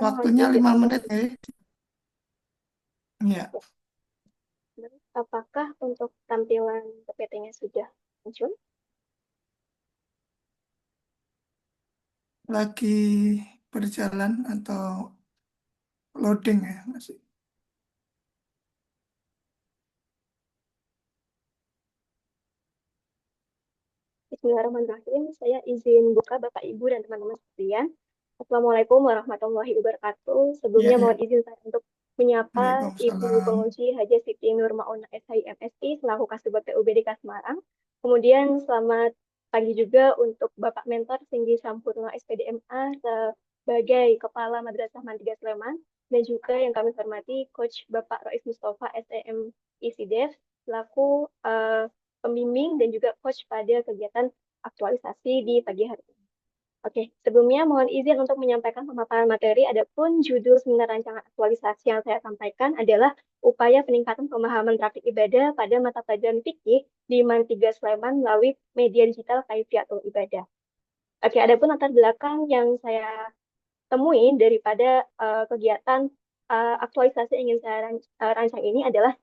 mohon Waktunya izin 5 untuk menit ya. Iya, apakah untuk tampilan PPT-nya sudah muncul? lagi berjalan atau loading ya masih. Bismillahirrahmanirrahim. Saya izin buka Bapak Ibu dan teman-teman sekalian. Assalamualaikum warahmatullahi wabarakatuh. Iya, Sebelumnya iya. mohon izin saya untuk menyapa Ibu Waalaikumsalam. Pengunci Haji Siti Nur Mauna SHI selaku Kasubag PUBD Semarang. Kemudian selamat pagi juga untuk Bapak Mentor Singgi Sampurno SPDMA sebagai Kepala Madrasah Mantiga Sleman dan juga yang kami hormati Coach Bapak Rois Mustafa SEM ISIDEF selaku pembimbing dan juga coach pada kegiatan aktualisasi di pagi hari ini. Oke, sebelumnya mohon izin untuk menyampaikan pemaparan materi. Adapun judul seminar rancangan aktualisasi yang saya sampaikan adalah upaya peningkatan pemahaman praktik ibadah pada mata pelajaran fikih di Mantiga Sleman melalui media digital Kaifiatul Ibadah. Oke, adapun latar belakang yang saya temui daripada kegiatan aktualisasi yang ingin saya rancang ini adalah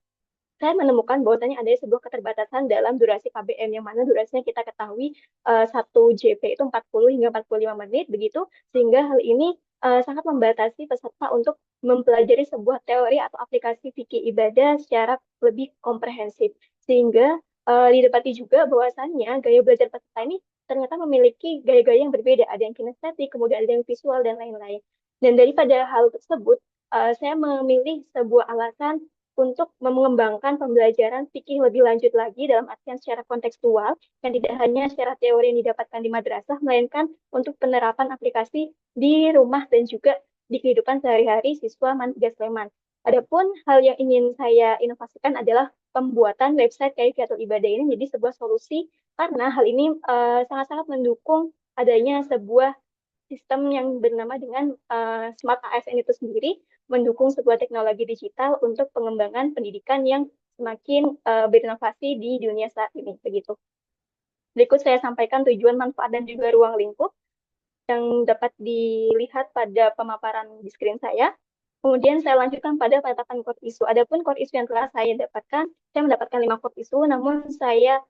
saya menemukan bahwasanya ada sebuah keterbatasan dalam durasi KBM yang mana durasinya kita ketahui 1 JP itu 40 hingga 45 menit begitu sehingga hal ini sangat membatasi peserta untuk mempelajari sebuah teori atau aplikasi fikih ibadah secara lebih komprehensif sehingga didapati juga bahwasannya gaya belajar peserta ini ternyata memiliki gaya-gaya yang berbeda, ada yang kinestetik kemudian ada yang visual dan lain-lain, dan daripada hal tersebut saya memilih sebuah alasan untuk mengembangkan pembelajaran fikih lebih lanjut lagi dalam artian secara kontekstual yang tidak hanya secara teori yang didapatkan di madrasah, melainkan untuk penerapan aplikasi di rumah dan juga di kehidupan sehari-hari siswa Mantiga Sleman. Adapun hal yang ingin saya inovasikan adalah pembuatan website Kaifiatul Ibadah ini menjadi sebuah solusi karena hal ini sangat-sangat mendukung adanya sebuah sistem yang bernama dengan Smart ASN itu sendiri mendukung sebuah teknologi digital untuk pengembangan pendidikan yang semakin berinovasi di dunia saat ini. Begitu. Berikut saya sampaikan tujuan, manfaat, dan juga ruang lingkup yang dapat dilihat pada pemaparan di screen saya. Kemudian saya lanjutkan pada penetapan core isu. Adapun core isu yang telah saya dapatkan, saya mendapatkan 5 core isu, namun saya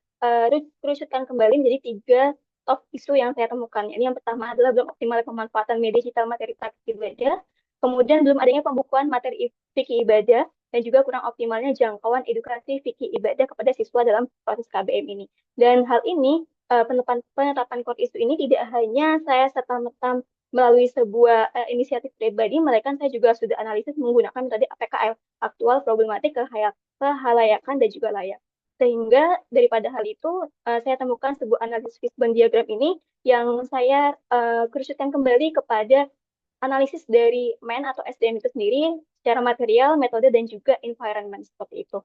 kerucutkan kembali menjadi 3 top isu yang saya temukan. Ini yang pertama adalah belum optimal pemanfaatan media digital materi praktik ibadah, kemudian belum adanya pembukuan materi fikih ibadah, dan juga kurang optimalnya jangkauan edukasi fikih ibadah kepada siswa dalam proses KBM ini. Dan hal ini penetapan core isu ini tidak hanya saya serta-merta melalui sebuah inisiatif pribadi, melainkan saya juga sudah analisis menggunakan metode APKL, aktual, problematik, kehalayakan, dan juga layak. Sehingga daripada hal itu, saya temukan sebuah analisis Fishbone diagram ini yang saya kerucutkan kembali kepada analisis dari MEN atau SDM itu sendiri secara material, metode, dan juga environment seperti itu.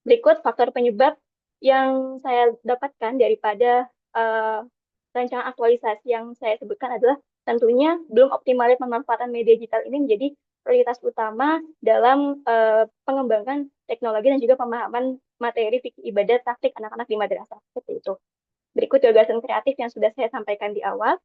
Berikut faktor penyebab yang saya dapatkan daripada rancangan aktualisasi yang saya sebutkan adalah tentunya belum optimalnya pemanfaatan media digital ini menjadi prioritas utama dalam pengembangan teknologi dan juga pemahaman materi fikih ibadah taktik anak-anak di madrasah seperti itu. Berikut gagasan kreatif yang sudah saya sampaikan di awal.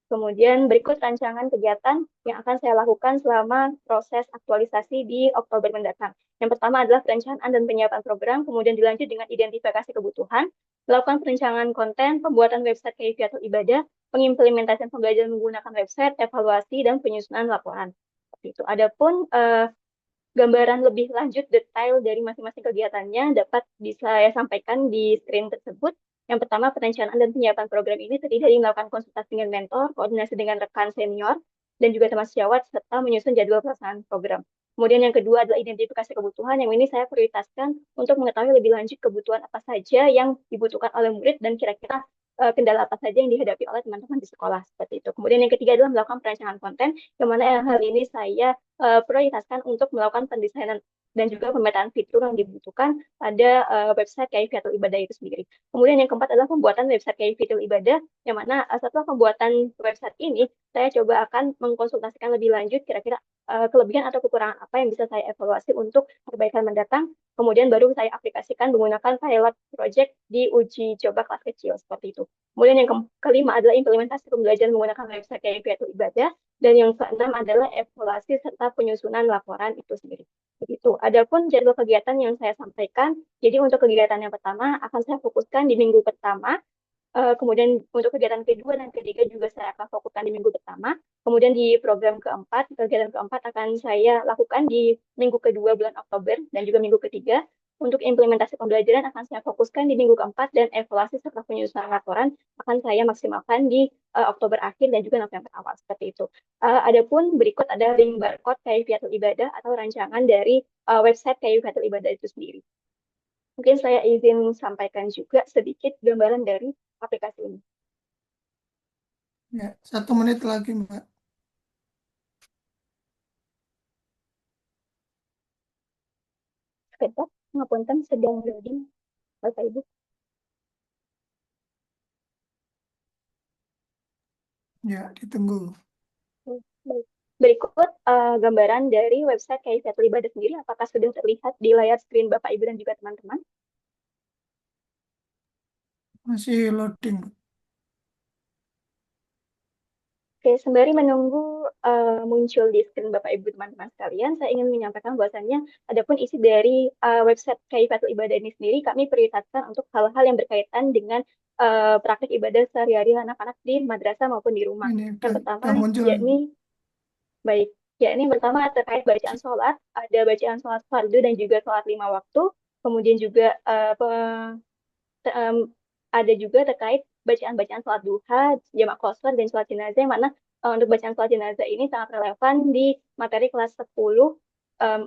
Kemudian berikut rancangan kegiatan yang akan saya lakukan selama proses aktualisasi di Oktober mendatang. Yang pertama adalah perencanaan dan penyiapan program, kemudian dilanjut dengan identifikasi kebutuhan, melakukan perencanaan konten, pembuatan website kaifiatul ibadah, pengimplementasian pembelajaran menggunakan website, evaluasi, dan penyusunan laporan. Seperti itu. Adapun gambaran lebih lanjut detail dari masing-masing kegiatannya dapat bisa saya sampaikan di screen tersebut. Yang pertama, perencanaan dan penyiapan program ini terdiri dari melakukan konsultasi dengan mentor, koordinasi dengan rekan senior, dan juga teman sejawat, serta menyusun jadwal pelaksanaan program. Kemudian yang kedua adalah identifikasi kebutuhan, yang ini saya prioritaskan untuk mengetahui lebih lanjut kebutuhan apa saja yang dibutuhkan oleh murid dan kira-kira kendala apa saja yang dihadapi oleh teman-teman di sekolah, seperti itu. Kemudian yang ketiga adalah melakukan perencanaan konten, yang mana hal ini saya prioritaskan untuk melakukan pendesainan dan juga pemetaan fitur yang dibutuhkan pada website Kaifiatul Ibadah itu sendiri. Kemudian yang keempat adalah pembuatan website Kaifiatul Ibadah, yang mana setelah pembuatan website ini, saya coba akan mengkonsultasikan lebih lanjut kira-kira kelebihan atau kekurangan apa yang bisa saya evaluasi untuk perbaikan mendatang. Kemudian baru saya aplikasikan menggunakan pilot project di uji coba kelas kecil seperti itu. Kemudian yang kelima adalah implementasi pembelajaran menggunakan website kayak Vietul Ibadah. Dan yang keenam adalah evaluasi serta penyusunan laporan itu sendiri. Begitu. Adapun jadwal kegiatan yang saya sampaikan, jadi untuk kegiatan yang pertama akan saya fokuskan di minggu pertama. Kemudian untuk kegiatan kedua dan ketiga juga saya akan fokuskan di minggu pertama. Kemudian di program keempat, kegiatan keempat akan saya lakukan di minggu kedua bulan Oktober dan juga minggu ketiga. Untuk implementasi pembelajaran akan saya fokuskan di minggu keempat dan evaluasi serta penyusunan laporan akan saya maksimalkan di Oktober akhir dan juga November awal seperti itu. Adapun berikut ada link barcode Kaifiatul Ibadah atau rancangan dari website Kaifiatul Ibadah itu sendiri. Mungkin saya izin sampaikan juga sedikit gambaran dari aplikasi ini. Ya, 1 menit lagi, Mbak. Sebentar, ngapunten sedang loading, Bapak Ibu. Ya, ditunggu. Baik. Berikut gambaran dari website Kaifiatul Ibadah sendiri. Apakah sudah terlihat di layar screen Bapak Ibu dan juga teman-teman? Masih loading, Mbak. Oke, sembari menunggu muncul di screen Bapak Ibu teman-teman sekalian, saya ingin menyampaikan bahwasannya adapun isi dari website Kaifatul Ibadah ini sendiri, kami prioritaskan untuk hal-hal yang berkaitan dengan praktik ibadah sehari-hari anak-anak di madrasah maupun di rumah. Ini Yang pertama, udah muncul. yakni baik, yakni yang pertama terkait bacaan sholat, ada bacaan sholat fardu dan juga sholat 5 waktu, kemudian juga em, ada juga terkait bacaan-bacaan sholat duha, jamak qasar, dan sholat jenazah, yang mana untuk bacaan sholat jenazah ini sangat relevan di materi kelas 10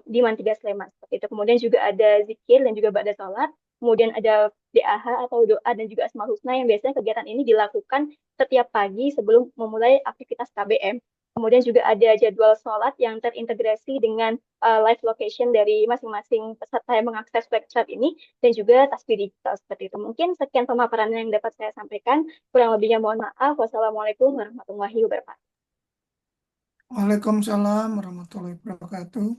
di Mantiga Sleman. Seperti itu. Kemudian juga ada zikir dan juga ba'da sholat. Kemudian ada DAH atau doa dan juga Asmaul Husna yang biasanya kegiatan ini dilakukan setiap pagi sebelum memulai aktivitas KBM. Kemudian juga ada jadwal sholat yang terintegrasi dengan live location dari masing-masing peserta yang mengakses website ini dan juga tasbih digital seperti itu. Mungkin sekian pemaparan yang dapat saya sampaikan. Kurang lebihnya mohon maaf. Wassalamualaikum warahmatullahi wabarakatuh. Waalaikumsalam warahmatullahi wabarakatuh.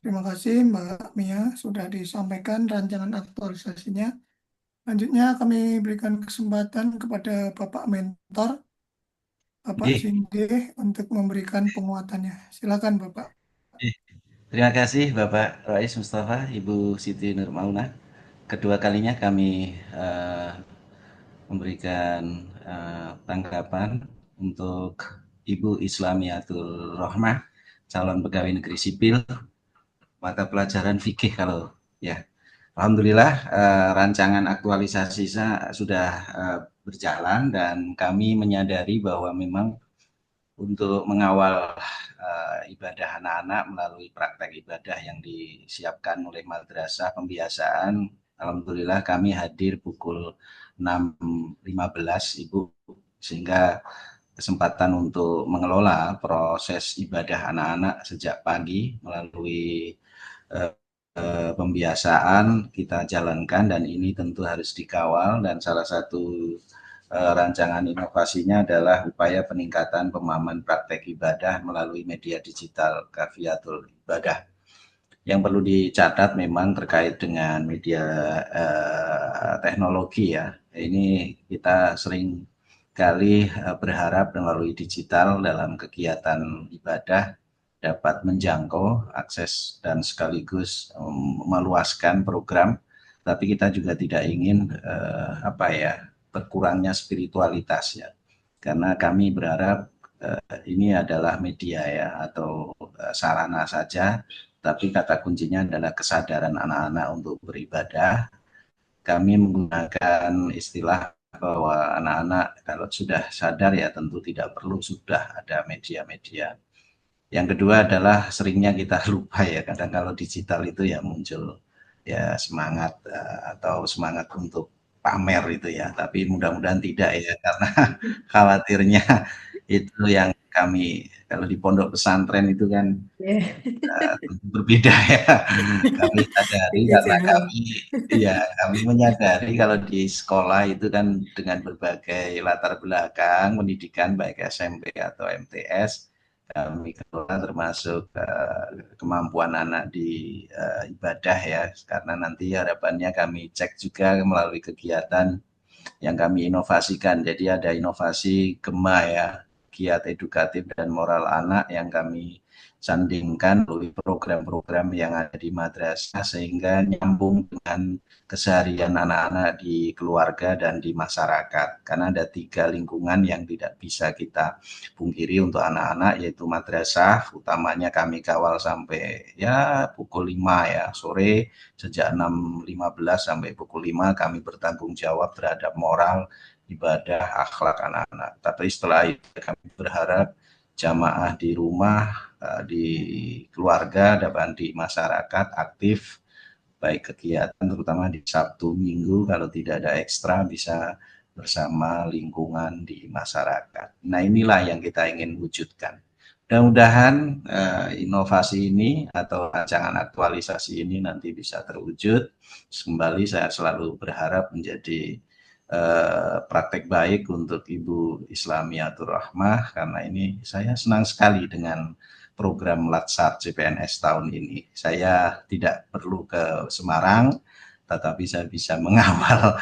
Terima kasih Mbak Mia sudah disampaikan rancangan aktualisasinya. Selanjutnya kami berikan kesempatan kepada Bapak Mentor, Bapak Nggih, Singgih untuk memberikan penguatannya. Silakan Bapak. nggih. Terima kasih Bapak Rais Mustafa, Ibu Siti Nurmaunah. Kedua kalinya kami memberikan tanggapan untuk Ibu Islamiatul Rohmah, calon pegawai negeri sipil, mata pelajaran fikih kalau ya. Alhamdulillah rancangan aktualisasi sudah berjalan dan kami menyadari bahwa memang untuk mengawal ibadah anak-anak melalui praktek ibadah yang disiapkan oleh madrasah pembiasaan. Alhamdulillah kami hadir pukul 6.15 Ibu, sehingga kesempatan untuk mengelola proses ibadah anak-anak sejak pagi melalui pembiasaan kita jalankan, dan ini tentu harus dikawal, dan salah satu rancangan inovasinya adalah upaya peningkatan pemahaman praktek ibadah melalui media digital Kafiatul Ibadah. Yang perlu dicatat memang terkait dengan media teknologi ya. Ini kita sering kali berharap melalui digital dalam kegiatan ibadah dapat menjangkau akses dan sekaligus meluaskan program, tapi kita juga tidak ingin berkurangnya spiritualitas ya, karena kami berharap ini adalah media ya atau sarana saja, tapi kata kuncinya adalah kesadaran anak-anak untuk beribadah. Kami menggunakan istilah bahwa anak-anak kalau sudah sadar ya tentu tidak perlu sudah ada media-media. Yang kedua adalah seringnya kita lupa ya, kadang kalau digital itu ya muncul ya semangat atau semangat untuk pamer itu ya, tapi mudah-mudahan tidak ya, karena khawatirnya itu yang kami kalau di pondok pesantren itu kan berbeda ya. Kami sadari karena kami menyadari kalau di sekolah itu kan dengan berbagai latar belakang pendidikan baik SMP atau MTS, kami kelola, termasuk kemampuan anak di ibadah ya, karena nanti harapannya kami cek juga melalui kegiatan yang kami inovasikan. Jadi ada inovasi Gema ya, giat edukatif dan moral anak yang kami sandingkan melalui program-program yang ada di madrasah sehingga nyambung dengan keseharian anak-anak di keluarga dan di masyarakat. Karena ada 3 lingkungan yang tidak bisa kita pungkiri untuk anak-anak, yaitu madrasah, utamanya kami kawal sampai ya pukul 5 ya sore, sejak 6.15 sampai pukul 5 kami bertanggung jawab terhadap moral, ibadah, akhlak anak-anak. Tapi setelah itu kami berharap jamaah di rumah, di keluarga, dan di masyarakat aktif, baik kegiatan terutama di Sabtu Minggu kalau tidak ada ekstra bisa bersama lingkungan di masyarakat. Nah inilah yang kita ingin wujudkan. Mudah-mudahan inovasi ini atau rancangan aktualisasi ini nanti bisa terwujud. Kembali saya selalu berharap menjadi praktek baik untuk Ibu Islamiatur Rahmah, karena ini saya senang sekali dengan program Latsar CPNS tahun ini. Saya tidak perlu ke Semarang, tetapi saya bisa mengawal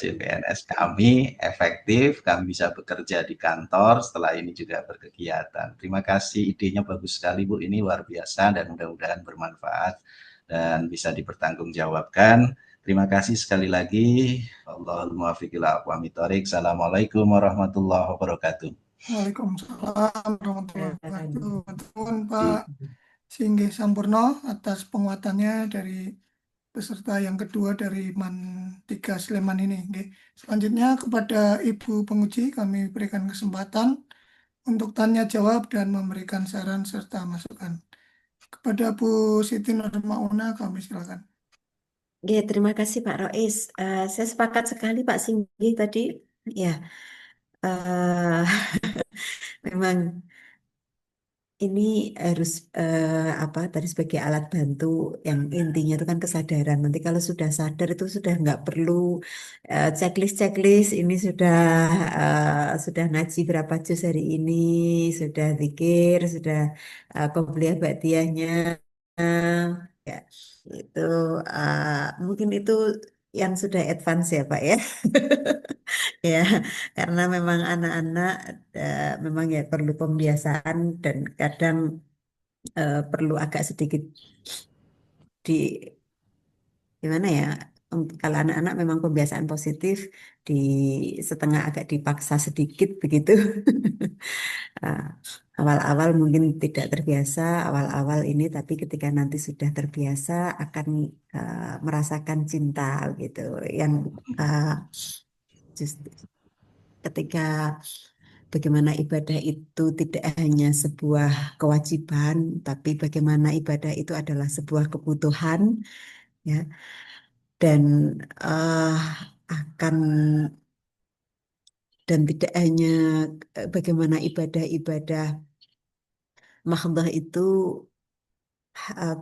CPNS kami efektif, kami bisa bekerja di kantor, setelah ini juga berkegiatan. Terima kasih, idenya bagus sekali Bu, ini luar biasa dan mudah-mudahan bermanfaat dan bisa dipertanggungjawabkan. Terima kasih sekali lagi. Allahul muwaffiq ila aqwamit thoriq. Assalamualaikum warahmatullahi wabarakatuh. Waalaikumsalam warahmatullahi wabarakatuh. Teman Pak Singgih Sampurno atas penguatannya dari peserta yang kedua dari MAN 3 Sleman ini. Oke. Selanjutnya kepada Ibu penguji kami berikan kesempatan untuk tanya jawab dan memberikan saran serta masukan. Kepada Bu Siti Nurmauna kami silakan. Ya, terima kasih Pak Rois. Saya sepakat sekali Pak Singgih tadi. Ya, eh, memang ini harus apa tadi sebagai alat bantu yang intinya itu kan kesadaran. Nanti kalau sudah sadar itu sudah nggak perlu checklist. Ini sudah ngaji berapa juz hari ini, sudah zikir, sudah qobliyah ba'diyahnya. Ya, itu mungkin itu yang sudah advance ya Pak ya. Ya, karena memang anak-anak memang ya perlu pembiasaan dan kadang perlu agak sedikit di gimana ya. Kalau anak-anak memang pembiasaan positif di setengah agak dipaksa sedikit begitu. Ah, Awal-awal mungkin tidak terbiasa, awal-awal ini, tapi ketika nanti sudah terbiasa akan merasakan cinta gitu. Yang uh, ketika bagaimana ibadah itu tidak hanya sebuah kewajiban, tapi bagaimana ibadah itu adalah sebuah kebutuhan, ya, dan eh, akan dan tidak hanya bagaimana ibadah-ibadah makhdah itu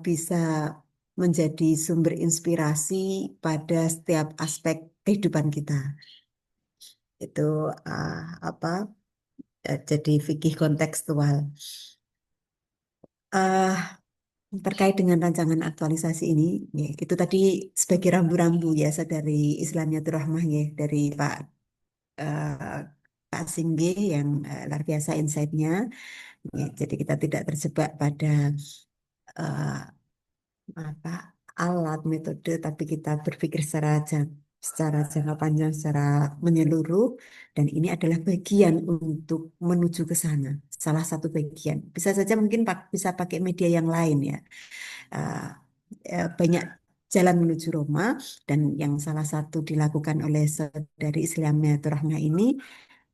bisa menjadi sumber inspirasi pada setiap aspek kehidupan kita. Itu apa? Jadi fikih kontekstual. Eh, Terkait dengan rancangan aktualisasi ini, ya, itu tadi sebagai rambu-rambu ya dari Islamiyatur Rahmah ya dari eh, Pak Singgi yang luar biasa insight-nya. Ya, jadi kita tidak terjebak pada eh, apa alat metode, tapi kita berpikir secara jangka panjang, secara menyeluruh, dan ini adalah bagian untuk menuju ke sana. Salah satu bagian. Bisa saja mungkin bisa pakai media yang lain ya. Uh, Banyak jalan menuju Roma dan yang salah satu dilakukan oleh saudari Islamiyatur Rahmah ini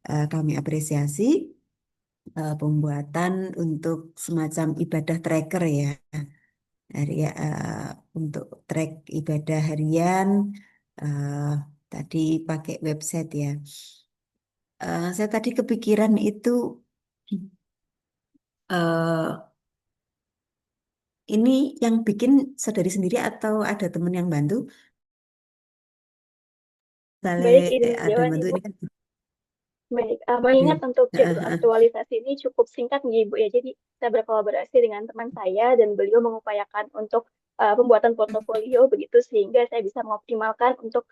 kami apresiasi pembuatan untuk semacam ibadah tracker ya untuk track ibadah harian eh, tadi pakai website ya. Saya tadi kepikiran itu eh, ini yang bikin saudari sendiri atau ada teman yang bantu? Misalnya Baik, izin ada menjawab bantu Ibu. ini kan Baik, mengingat Hmm. untuk Heeh, jadwal heeh. aktualisasi ini cukup singkat nih Ibu ya, jadi saya berkolaborasi dengan teman saya dan beliau mengupayakan untuk pembuatan portofolio begitu sehingga saya bisa mengoptimalkan untuk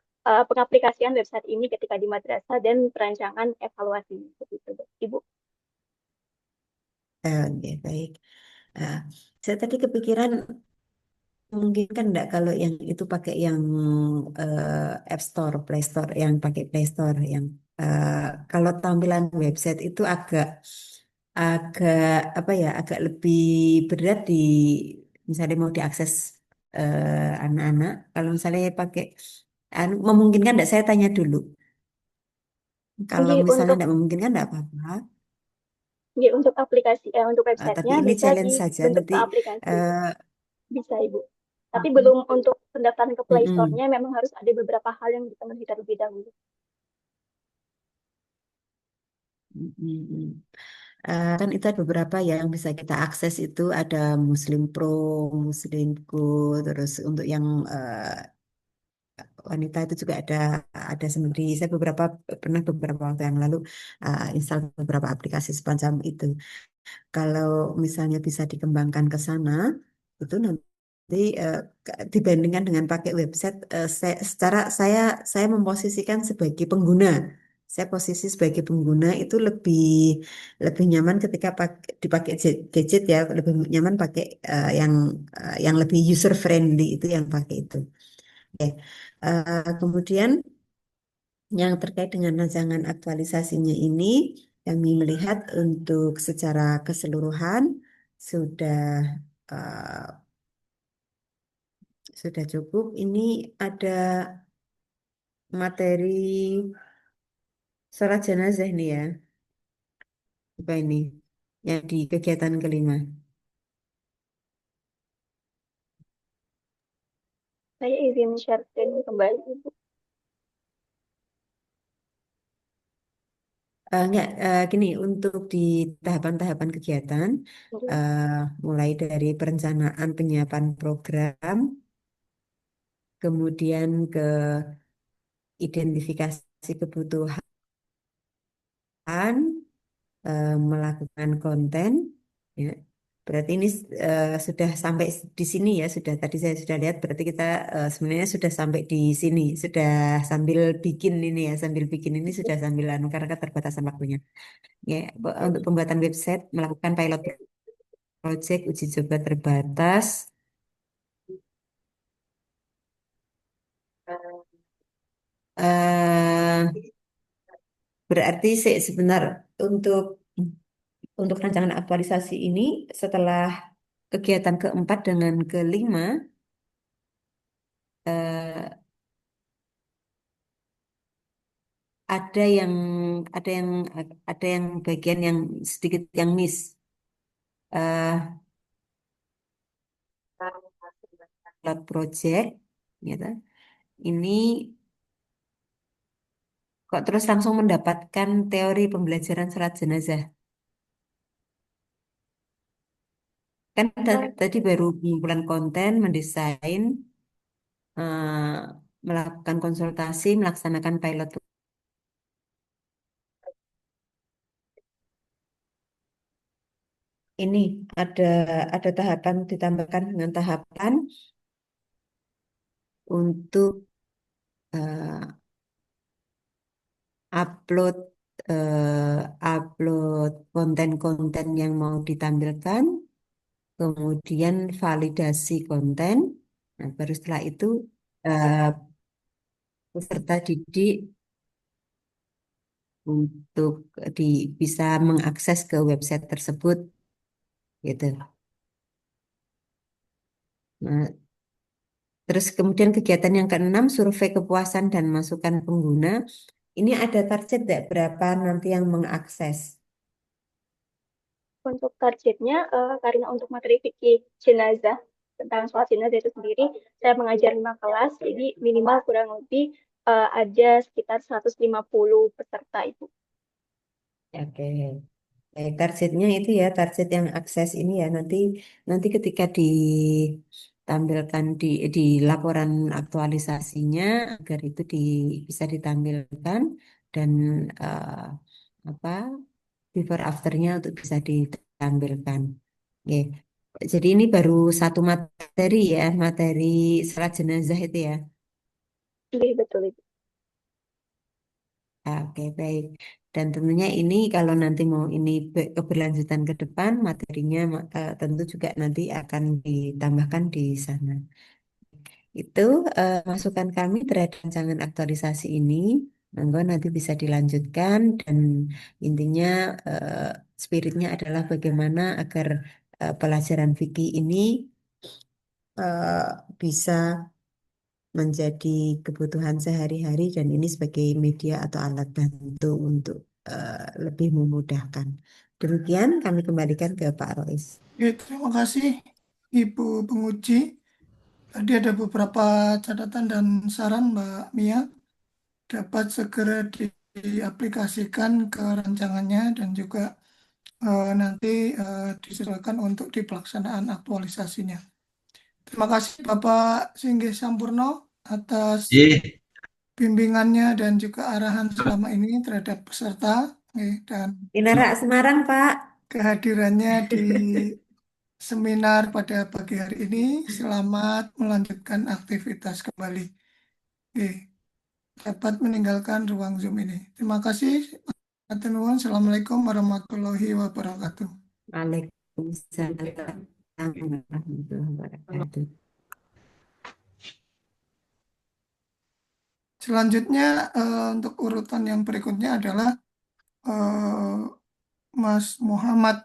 pengaplikasian website ini ketika di madrasah dan perancangan evaluasi begitu Ibu. Oke, baik. Ah, saya tadi kepikiran mungkin kan enggak kalau yang itu pakai yang App Store, Play Store, yang pakai Play Store, yang eh, kalau tampilan website itu agak agak apa ya, agak lebih berat di misalnya mau diakses anak-anak. Kalau misalnya pakai memungkinkan enggak saya tanya dulu. Kalau Nggih, misalnya untuk enggak memungkinkan enggak apa-apa. nggih, untuk aplikasi untuk Tapi websitenya ini bisa challenge saja dibentuk nanti. ke aplikasi, eh, bisa Ibu. Tapi belum untuk pendaftaran ke Play mm-mm, Store-nya memang harus ada beberapa hal yang dipenuhi terlebih dahulu. mm-mm. Kan itu ada beberapa yang bisa kita akses itu ada Muslim Pro, Muslimku, terus untuk yang wanita itu juga ada sendiri. Saya pernah beberapa waktu yang lalu install beberapa aplikasi semacam itu. Kalau misalnya bisa dikembangkan ke sana, itu nanti dibandingkan dengan pakai website, saya memposisikan sebagai pengguna. Saya posisi sebagai pengguna itu lebih lebih nyaman ketika dipakai gadget ya, lebih nyaman pakai yang lebih user friendly itu yang pakai itu. Oke. Kemudian yang terkait dengan rancangan aktualisasinya ini, kami melihat untuk secara keseluruhan sudah eh, sudah cukup. Ini ada materi sholat jenazah nih ya, apa ini? Yang di kegiatan kelima. Saya izin share screen kembali Ibu. Enggak, gini, untuk di tahapan-tahapan kegiatan, Nggih. eh, mulai dari perencanaan penyiapan program, kemudian ke identifikasi kebutuhan, melakukan konten, ya. Berarti ini sudah sampai di sini ya, sudah tadi saya sudah lihat, berarti kita sebenarnya sudah sampai di sini, sudah sambil bikin ini ya, sambil bikin ini sudah sambil karena keterbatasan waktunya. Ya, untuk pembuatan website, melakukan pilot project, uji coba terbatas. eh Berarti sebentar untuk rancangan aktualisasi ini setelah kegiatan keempat dengan kelima eh, ada yang ada yang ada yang bagian yang sedikit yang miss. eh Pilot project, gitu. Ini kok terus langsung mendapatkan teori pembelajaran sholat jenazah. Kan tadi baru pengumpulan konten, mendesain, eh, melakukan konsultasi, melaksanakan pilot. Ini ada ada tahapan ditambahkan dengan tahapan untuk eh, upload upload konten-konten yang mau ditampilkan, kemudian validasi konten. Nah, baru setelah itu eh, peserta didik untuk bisa mengakses ke website tersebut, gitu. Nah, terus kemudian kegiatan yang keenam, survei kepuasan dan masukan pengguna. Ini ada target nggak berapa nanti yang mengakses? Untuk targetnya, karena untuk materi fikih jenazah tentang sholat jenazah itu sendiri, saya mengajar 5 kelas, jadi minimal kurang lebih ada sekitar 150 peserta Ibu. Oke. Targetnya itu ya, target yang akses ini ya nanti nanti ketika ditampilkan di laporan aktualisasinya agar itu bisa ditampilkan dan eh, apa before afternya untuk bisa ditampilkan. Oke. Jadi ini baru satu materi ya, materi salat jenazah itu ya. Iya, betul Ibu. Oke, baik. Dan tentunya ini kalau nanti mau ini keberlanjutan ke depan, materinya tentu juga nanti akan ditambahkan di sana. Itu masukan kami terhadap rancangan aktualisasi ini. Monggo nanti bisa dilanjutkan dan intinya eh, spiritnya adalah bagaimana agar pelajaran fikih ini bisa menjadi kebutuhan sehari-hari dan ini sebagai media atau alat bantu untuk lebih memudahkan. Demikian kami kembalikan ke Pak Rois. Oke, terima kasih Ibu penguji. Tadi ada beberapa catatan dan saran Mbak Mia dapat segera diaplikasikan ke rancangannya dan juga nanti disesuaikan untuk di pelaksanaan aktualisasinya. Terima kasih Bapak Singgih Sampurno atas Ih, bimbingannya dan juga arahan selama ini terhadap peserta dan Inarak Semarang, Pak. kehadirannya di seminar pada pagi hari ini. Selamat melanjutkan aktivitas kembali. Oke, dapat meninggalkan ruang Zoom ini. Terima kasih. Matur nuwun. Assalamualaikum warahmatullahi wabarakatuh. Waalaikumsalam warahmatullahi wabarakatuh. Selanjutnya untuk urutan yang berikutnya adalah Mas Muhammad